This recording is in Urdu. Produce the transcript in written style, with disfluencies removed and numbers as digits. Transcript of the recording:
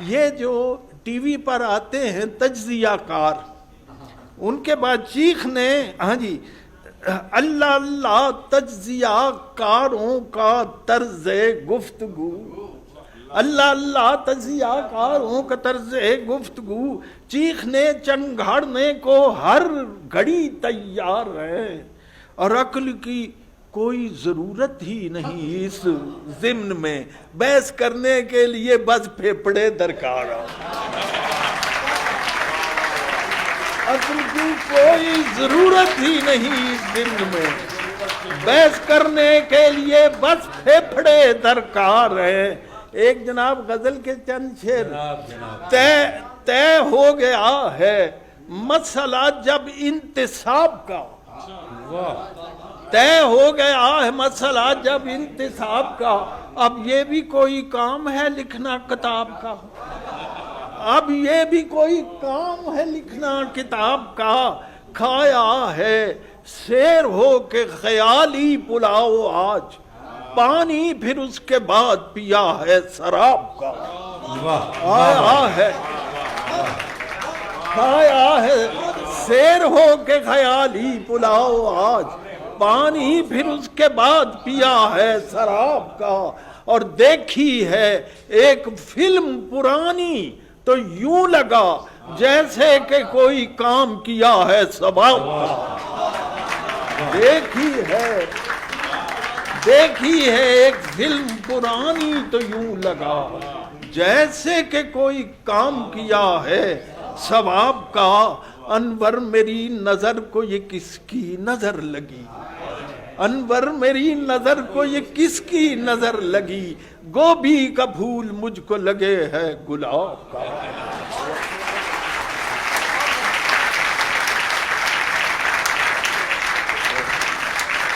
یہ جو ٹی وی پر آتے ہیں تجزیہ کار، ان کے بعد چیخنے، ہاں جی، اللہ اللہ تجزیہ کاروں کا طرز گفتگو، اللہ اللہ تجزیہ کاروں کا طرز گفتگو، چیخنے چنگھاڑنے کو ہر گھڑی تیار ہے، اور عقل کی کوئی ضرورت ہی نہیں اس ضمن میں، بحث کرنے کے لیے بس پھیپھڑے درکار ہیں۔ عقل کی کوئی ضرورت ہی نہیں اس ضمن میں، بحث کرنے کے لیے بس پھیپھڑے درکار ہے۔ ایک جناب غزل کے چند شعر، طے ہو گیا ہے مسئلہ جب انتصاب کا، طے ہو گیا ہے مسئلہ جب انتصاب کا، اب یہ بھی کوئی کام ہے لکھنا کتاب کا، اب یہ بھی کوئی کام ہے لکھنا کتاب کا، کھایا ہے سیر ہو کے خیالی پلاؤ آج، پانی پھر اس کے بعد پیا ہے شراب کا، آیا ہے کھایا ہے سیر ہو کے خیالی پلاؤ آج، پانی پھر اس کے بعد پیا ہے شراب کا، اور دیکھی ہے ایک فلم پرانی تو یوں لگا جیسے کہ کوئی کام کیا ہے سباب کا، دیکھی ہے ایک فلم پرانی تو یوں لگا جیسے کہ کوئی کام کیا ہے ثواب کا، انور میری نظر کو یہ کس کی نظر لگی، انور میری نظر کو یہ کس کی نظر لگی، گوبھی کا پھول مجھ کو لگے ہے گلاب کا۔